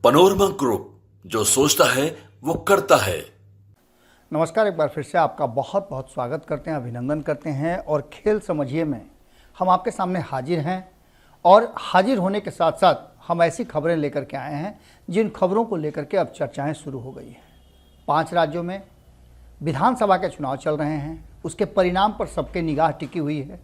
Panorama group, जो सोचता है वो करता है। नमस्कार, एक बार फिर से आपका बहुत बहुत स्वागत करते हैं, अभिनंदन करते हैं। और खेल समझिए में हम आपके सामने हाजिर हैं और हाजिर होने के साथ साथ हम ऐसी खबरें लेकर के आए हैं जिन खबरों को लेकर के अब चर्चाएं शुरू हो गई हैं। 5 राज्यों में विधानसभा के चुनाव चल रहे हैं, उसके परिणाम पर सबके निगाह टिकी हुई है।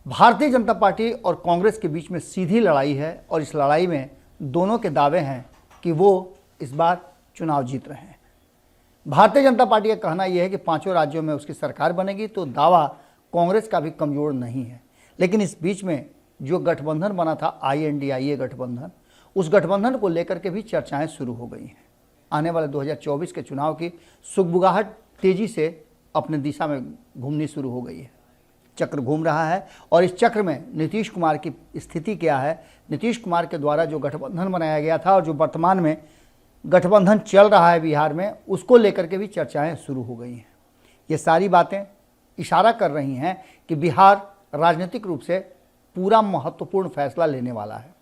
भारतीय जनता पार्टी और कांग्रेस के बीच में सीधी लड़ाई है और इस लड़ाई में दोनों के दावे हैं कि वो इस बार चुनाव जीत रहे हैं। भारतीय जनता पार्टी का कहना यह है कि 5 राज्यों में उसकी सरकार बनेगी, तो दावा कांग्रेस का भी कमज़ोर नहीं है। लेकिन इस बीच में जो गठबंधन बना था INDIA गठबंधन, उस गठबंधन को लेकर के भी चर्चाएं शुरू हो गई हैं। आने वाले 2024 के चुनाव की सुगबुगाहट तेज़ी से अपने दिशा में घूमनी शुरू हो गई है। चक्र घूम रहा है और इस चक्र में नीतीश कुमार की स्थिति क्या है, नीतीश कुमार के द्वारा जो गठबंधन बनाया गया था और जो वर्तमान में गठबंधन चल रहा है बिहार में, उसको लेकर के भी चर्चाएं शुरू हो गई हैं। ये सारी बातें इशारा कर रही हैं कि बिहार राजनीतिक रूप से पूरा महत्वपूर्ण फैसला लेने वाला है।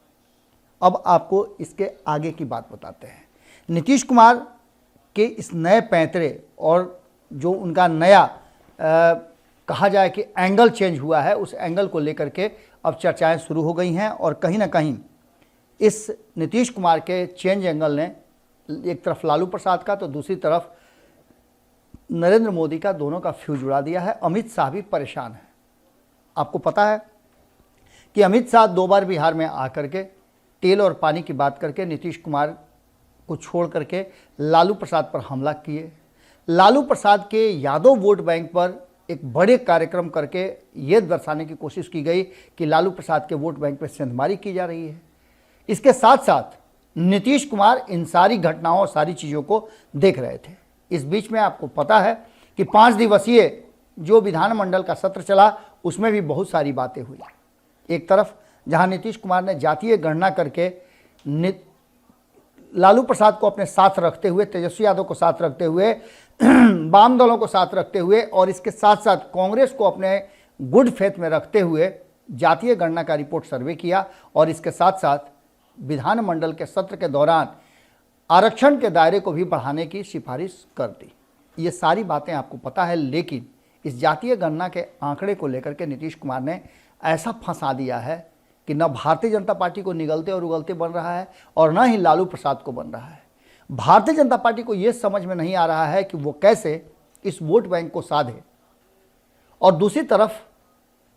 अब आपको इसके आगे की बात बताते हैं। नीतीश कुमार के इस नए पैंतरे और जो उनका नया कहा जाए कि एंगल चेंज हुआ है, उस एंगल को लेकर के अब चर्चाएं शुरू हो गई हैं। और कहीं ना कहीं इस नीतीश कुमार के चेंज एंगल ने एक तरफ लालू प्रसाद का तो दूसरी तरफ नरेंद्र मोदी का, दोनों का फ्यूज उड़ा दिया है। अमित शाह भी परेशान है। आपको पता है कि अमित शाह 2 बार बिहार में आकर के तेल और पानी की बात करके नीतीश कुमार को छोड़ करके लालू प्रसाद पर हमला किए। लालू प्रसाद के यादव वोट बैंक पर एक बड़े कार्यक्रम करके ये दर्शाने की कोशिश की गई कि लालू प्रसाद के वोट बैंक पर सेंधमारी की जा रही है। इसके साथ साथ नीतीश कुमार इन सारी घटनाओं और सारी चीज़ों को देख रहे थे। इस बीच में आपको पता है कि 5 दिवसीय जो विधानमंडल का सत्र चला, उसमें भी बहुत सारी बातें हुई। एक तरफ जहां नीतीश कुमार ने जातीय गणना करके लालू प्रसाद को अपने साथ रखते हुए, तेजस्वी यादव को साथ रखते हुए, वाम दलों को साथ रखते हुए और इसके साथ साथ कांग्रेस को अपने गुड फेथ में रखते हुए जातीय गणना का रिपोर्ट सर्वे किया और इसके साथ साथ विधानमंडल के सत्र के दौरान आरक्षण के दायरे को भी बढ़ाने की सिफारिश कर दी। ये सारी बातें आपको पता है, लेकिन इस जातीय गणना के आंकड़े को लेकर के नीतीश कुमार ने ऐसा फंसा दिया है कि न भारतीय जनता पार्टी को निगलते और उगलते बन रहा है और न ही लालू प्रसाद को बन रहा है। भारतीय जनता पार्टी को यह समझ में नहीं आ रहा है कि वो कैसे इस वोट बैंक को साधे। और दूसरी तरफ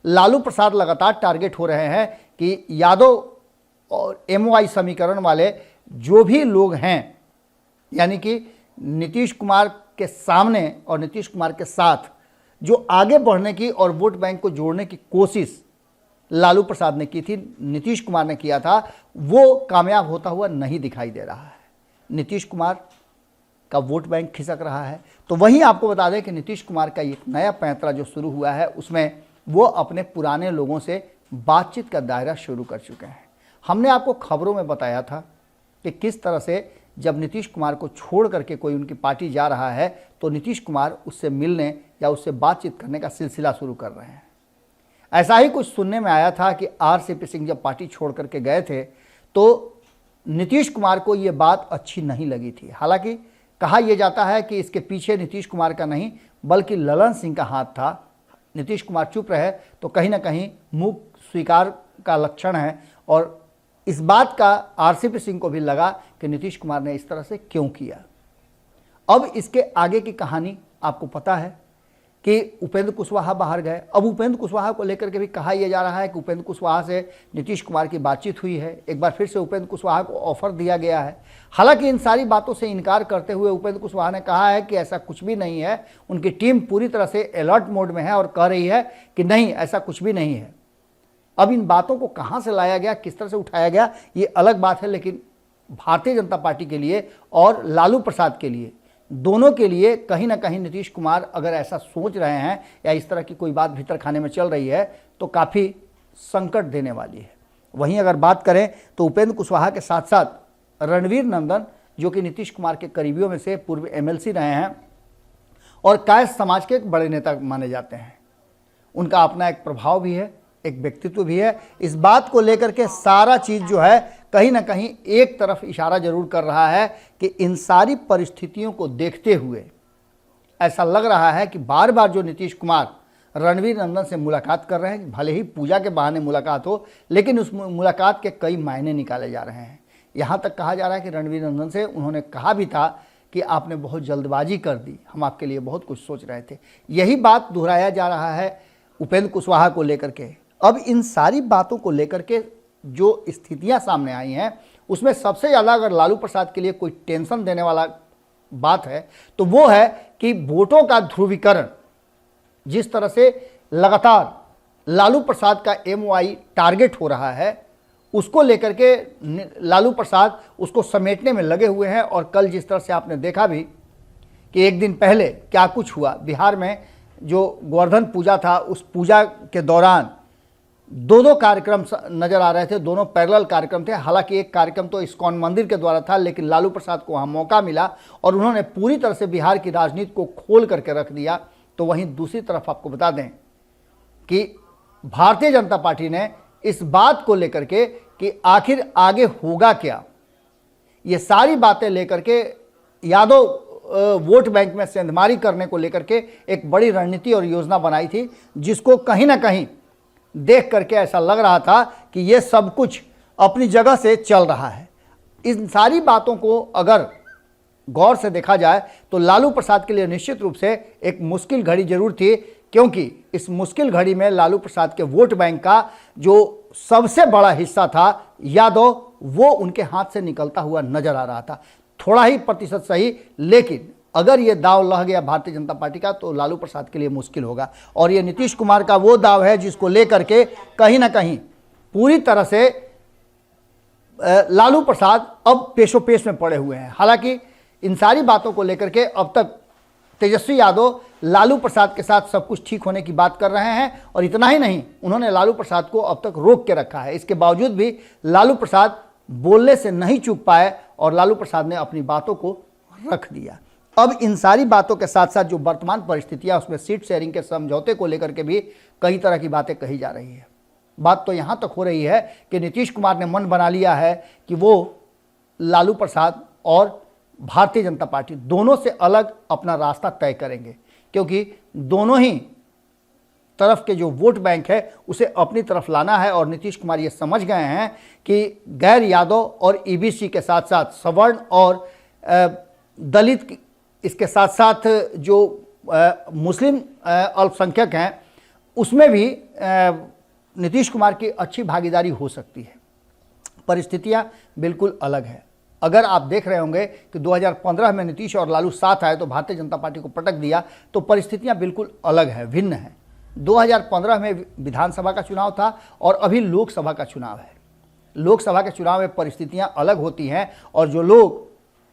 लालू प्रसाद लगातार टारगेट हो रहे हैं कि यादव और MOI समीकरण वाले जो भी लोग हैं, यानी कि नीतीश कुमार के सामने और नीतीश कुमार के साथ जो आगे बढ़ने की और वोट बैंक को जोड़ने की कोशिश लालू प्रसाद ने की थी, नीतीश कुमार ने किया था, वो कामयाब होता हुआ नहीं दिखाई दे रहा है। नीतीश कुमार का वोट बैंक खिसक रहा है। तो वहीं आपको बता दें कि नीतीश कुमार का एक नया पैंतरा जो शुरू हुआ है, उसमें वो अपने पुराने लोगों से बातचीत का दायरा शुरू कर चुके हैं। हमने आपको खबरों में बताया था कि किस तरह से जब नीतीश कुमार को छोड़ करके कोई उनकी पार्टी जा रहा है तो नीतीश कुमार उससे मिलने या उससे बातचीत करने का सिलसिला शुरू कर रहे हैं। ऐसा ही कुछ सुनने में आया था कि RCP सिंह जब पार्टी छोड़ करके गए थे तो नीतीश कुमार को ये बात अच्छी नहीं लगी थी। हालांकि कहा यह जाता है कि इसके पीछे नीतीश कुमार का नहीं बल्कि ललन सिंह का हाथ था। नीतीश कुमार चुप रहे तो कहीं ना कहीं मुँह स्वीकार का लक्षण है और इस बात का RCP सिंह को भी लगा कि नीतीश कुमार ने इस तरह से क्यों किया। अब इसके आगे की कहानी आपको पता है कि उपेंद्र कुशवाहा बाहर गए। अब उपेंद्र कुशवाहा को लेकर के भी कहा यह जा रहा है कि उपेंद्र कुशवाहा से नीतीश कुमार की बातचीत हुई है। एक बार फिर से उपेंद्र कुशवाहा को ऑफर दिया गया है। हालांकि इन सारी बातों से इनकार करते हुए उपेंद्र कुशवाहा ने कहा है कि ऐसा कुछ भी नहीं है। उनकी टीम पूरी तरह से अलर्ट मोड में है और कह रही है कि नहीं, ऐसा कुछ भी नहीं है। अब इन बातों को कहाँ से लाया गया, किस तरह से उठाया गया, ये अलग बात है। लेकिन भारतीय जनता पार्टी के लिए और लालू प्रसाद के लिए, दोनों के लिए कहीं ना कहीं नीतीश कुमार अगर ऐसा सोच रहे हैं या इस तरह की कोई बात भीतर खाने में चल रही है तो काफ़ी संकट देने वाली है। वहीं अगर बात करें तो उपेंद्र कुशवाहा के साथ साथ रणवीर नंदन, जो कि नीतीश कुमार के करीबियों में से पूर्व MLC रहे हैं और कायस्थ समाज के एक बड़े नेता माने जाते हैं, उनका अपना एक प्रभाव भी है, एक व्यक्तित्व भी है। इस बात को लेकर के सारा चीज़ जो है कहीं ना कहीं एक तरफ इशारा जरूर कर रहा है कि इन सारी परिस्थितियों को देखते हुए ऐसा लग रहा है कि बार बार जो नीतीश कुमार रणवीर नंदन से मुलाकात कर रहे हैं, भले ही पूजा के बहाने मुलाकात हो, लेकिन उस मुलाकात के कई मायने निकाले जा रहे हैं। यहाँ तक कहा जा रहा है कि रणवीर नंदन से उन्होंने कहा भी था कि आपने बहुत जल्दबाजी कर दी, हम आपके लिए बहुत कुछ सोच रहे थे। यही बात दोहराया जा रहा है उपेंद्र कुशवाहा को लेकर के। अब इन सारी बातों को लेकर के जो स्थितियां सामने आई हैं, उसमें सबसे ज़्यादा अगर लालू प्रसाद के लिए कोई टेंशन देने वाला बात है तो वो है कि वोटों का ध्रुवीकरण, जिस तरह से लगातार लालू प्रसाद का MOI टारगेट हो रहा है, उसको लेकर के लालू प्रसाद उसको समेटने में लगे हुए हैं। और कल जिस तरह से आपने देखा भी कि एक दिन पहले क्या कुछ हुआ, बिहार में जो गोवर्धन पूजा था, उस पूजा के दौरान दो कार्यक्रम नजर आ रहे थे, दोनों पैरेलल कार्यक्रम थे। हालांकि एक कार्यक्रम तो इस्कॉन मंदिर के द्वारा था, लेकिन लालू प्रसाद को वहाँ मौका मिला और उन्होंने पूरी तरह से बिहार की राजनीति को खोल करके रख दिया। तो वहीं दूसरी तरफ आपको बता दें कि भारतीय जनता पार्टी ने इस बात को लेकर के कि आखिर आगे होगा क्या, ये सारी बातें लेकर के यादव वोट बैंक में सेंधमारी करने को लेकर के एक बड़ी रणनीति और योजना बनाई थी, जिसको कहीं ना कहीं देख करके ऐसा लग रहा था कि ये सब कुछ अपनी जगह से चल रहा है। इन सारी बातों को अगर गौर से देखा जाए तो लालू प्रसाद के लिए निश्चित रूप से एक मुश्किल घड़ी जरूर थी, क्योंकि इस मुश्किल घड़ी में लालू प्रसाद के वोट बैंक का जो सबसे बड़ा हिस्सा था यादव, वो उनके हाथ से निकलता हुआ नजर आ रहा था। थोड़ा ही प्रतिशत सही, लेकिन अगर ये दाव लह गया भारतीय जनता पार्टी का तो लालू प्रसाद के लिए मुश्किल होगा। और ये नीतीश कुमार का वो दाव है जिसको लेकर के कहीं ना कहीं पूरी तरह से लालू प्रसाद अब पेशोपेश में पड़े हुए हैं। हालांकि इन सारी बातों को लेकर के अब तक तेजस्वी यादव लालू प्रसाद के साथ सब कुछ ठीक होने की बात कर रहे हैं, और इतना ही नहीं, उन्होंने लालू प्रसाद को अब तक रोक के रखा है। इसके बावजूद भी लालू प्रसाद बोलने से नहीं चूक पाए और लालू प्रसाद ने अपनी बातों को रख दिया। अब इन सारी बातों के साथ साथ जो वर्तमान परिस्थितियां, उसमें सीट शेयरिंग के समझौते को लेकर के भी कई तरह की बातें कही जा रही है। बात तो यहां तक हो रही है कि नीतीश कुमार ने मन बना लिया है कि वो लालू प्रसाद और भारतीय जनता पार्टी दोनों से अलग अपना रास्ता तय करेंगे, क्योंकि दोनों ही तरफ के जो वोट बैंक है उसे अपनी तरफ लाना है। और नीतीश कुमार ये समझ गए हैं कि गैर यादव और EBC के साथ साथ सवर्ण और दलित, इसके साथ साथ जो मुस्लिम अल्पसंख्यक हैं, उसमें भी नीतीश कुमार की अच्छी भागीदारी हो सकती है। परिस्थितियां बिल्कुल अलग है। अगर आप देख रहे होंगे कि 2015 में नीतीश और लालू साथ आए तो भारतीय जनता पार्टी को पटक दिया, तो परिस्थितियां बिल्कुल अलग है, भिन्न है। 2015 में विधानसभा का चुनाव था और अभी लोकसभा का चुनाव है। लोकसभा के चुनाव में परिस्थितियां अलग होती हैं, और जो लोग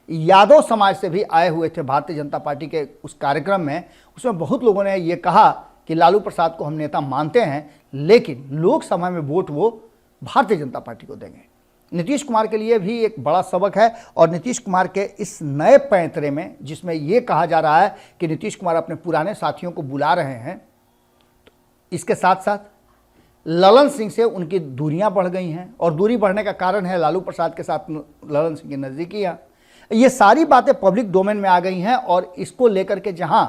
यादव समाज से भी आए हुए थे भारतीय जनता पार्टी के उस कार्यक्रम में, उसमें बहुत लोगों ने ये कहा कि लालू प्रसाद को हम नेता मानते हैं, लेकिन लोकसभा में वोट वो भारतीय जनता पार्टी को देंगे। नीतीश कुमार के लिए भी एक बड़ा सबक है। और नीतीश कुमार के इस नए पैंतरे में, जिसमें यह कहा जा रहा है कि नीतीश कुमार अपने पुराने साथियों को बुला रहे हैं, इसके साथ साथ ललन सिंह से उनकी दूरियां बढ़ गई हैं, और दूरी बढ़ने का कारण है लालू प्रसाद के साथ ललन सिंह की नज़दीकियां। ये सारी बातें पब्लिक डोमेन में आ गई हैं, और इसको लेकर के जहां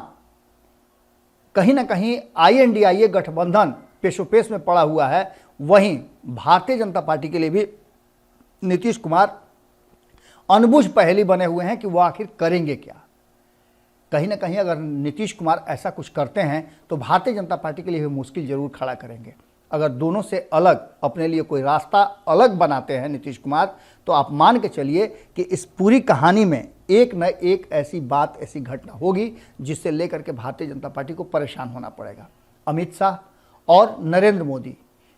कहीं ना कहीं INDIA गठबंधन पेशोपेश में पड़ा हुआ है, वहीं भारतीय जनता पार्टी के लिए भी नीतीश कुमार अनबुझ पहेली बने हुए हैं कि वो आखिर करेंगे क्या। कहीं ना कहीं अगर नीतीश कुमार ऐसा कुछ करते हैं तो भारतीय जनता पार्टी के लिए भी मुश्किल जरूर खड़ा करेंगे। अगर दोनों से अलग अपने लिए कोई रास्ता अलग बनाते हैं नीतीश कुमार, तो आप मान के चलिए कि इस पूरी कहानी में एक न एक ऐसी बात, ऐसी घटना होगी जिससे लेकर के भारतीय जनता पार्टी को परेशान होना पड़ेगा। अमित शाह और नरेंद्र मोदी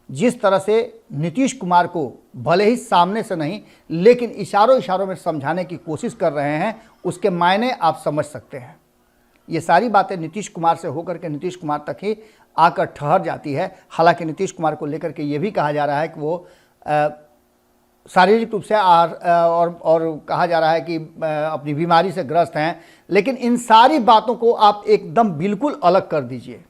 जिस तरह से नीतीश कुमार को भले ही सामने से नहीं, लेकिन इशारों इशारों में समझाने की कोशिश कर रहे हैं, उसके मायने आप समझ सकते हैं। ये सारी बातें नीतीश कुमार से होकर के नीतीश कुमार तक ही आकर ठहर जाती है। हालांकि नीतीश कुमार को लेकर के ये भी कहा जा रहा है कि वो शारीरिक रूप से और कहा जा रहा है कि अपनी बीमारी से ग्रस्त हैं। लेकिन इन सारी बातों को आप एकदम बिल्कुल अलग कर दीजिए,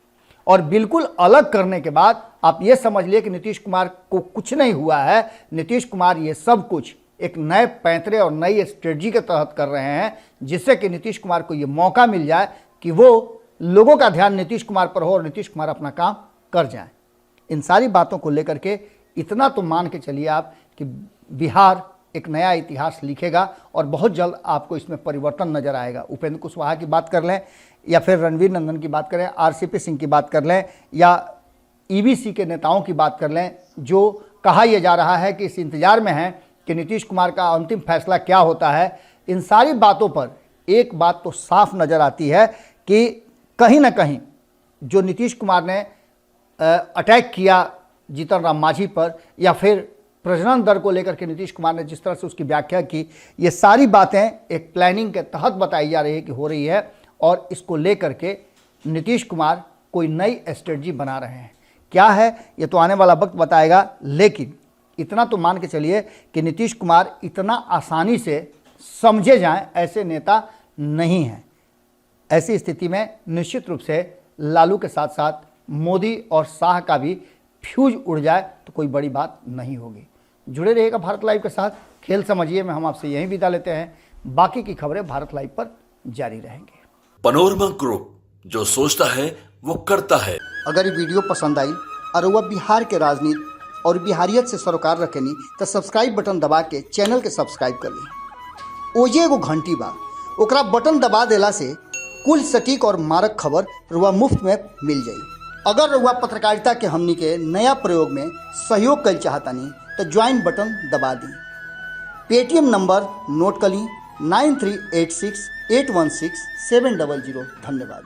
और बिल्कुल अलग करने के बाद आप ये समझ लिए कि नीतीश कुमार को कुछ नहीं हुआ है। नीतीश कुमार ये सब कुछ एक नए पैंतरे और नई स्ट्रेटजी के तहत कर रहे हैं, जिससे कि नीतीश कुमार को ये मौका मिल जाए कि वो लोगों का ध्यान नीतीश कुमार पर हो और नीतीश कुमार अपना काम कर जाए। इन सारी बातों को लेकर के इतना तो मान के चलिए आप कि बिहार एक नया इतिहास लिखेगा और बहुत जल्द आपको इसमें परिवर्तन नजर आएगा। उपेंद्र कुशवाहा की बात कर लें या फिर रणवीर नंदन की बात करें, आरसीपी सिंह की बात कर लें या ईबीसी के नेताओं की बात कर लें, जो कहा यह जा रहा है कि इस इंतजार में हैं कि नीतीश कुमार का अंतिम फैसला क्या होता है। इन सारी बातों पर एक बात तो साफ नज़र आती है कि कहीं ना कहीं जो नीतीश कुमार ने अटैक किया जीतन राम मांझी पर, या फिर प्रजनन दर को लेकर के नीतीश कुमार ने जिस तरह से उसकी व्याख्या की, ये सारी बातें एक प्लानिंग के तहत बताई जा रही है कि हो रही है और इसको लेकर के नीतीश कुमार कोई नई स्ट्रेटजी बना रहे हैं। क्या है ये तो आने वाला वक्त बताएगा, लेकिन इतना तो मान के चलिए कि नीतीश कुमार इतना आसानी से समझे जाएं ऐसे नेता नहीं हैं। ऐसी स्थिति में निश्चित रूप से लालू के साथ साथ मोदी और शाह का भी फ्यूज उड़ जाए तो कोई बड़ी बात नहीं होगी। जुड़े रहिएगा भारत लाइव के साथ। खेल समझिए में हम आपसे यहीं विदा लेते हैं। बाकी की खबरें भारत लाइव पर जारी रहेंगे। पनोरमा ग्रुप, जो सोचता है वो करता है। अगर ये वीडियो पसंद आई और वह बिहार के राजनीति और बिहारियत से सरोकार रखेनी तो सब्सक्राइब बटन दबा के चैनल के सब्सक्राइब कर ली। ओजे एगो घंटी बा, ओकरा बटन दबा देला से कुल सटीक और मारक खबर रुआ मुफ्त में मिल जाई। अगर रुआ पत्रकारिता के हमनी के नया प्रयोग में सहयोग कर चाहतानी तो ज्वाइन बटन दबा दी। पेटीएम नंबर नोट कर ली 9386816700। धन्यवाद।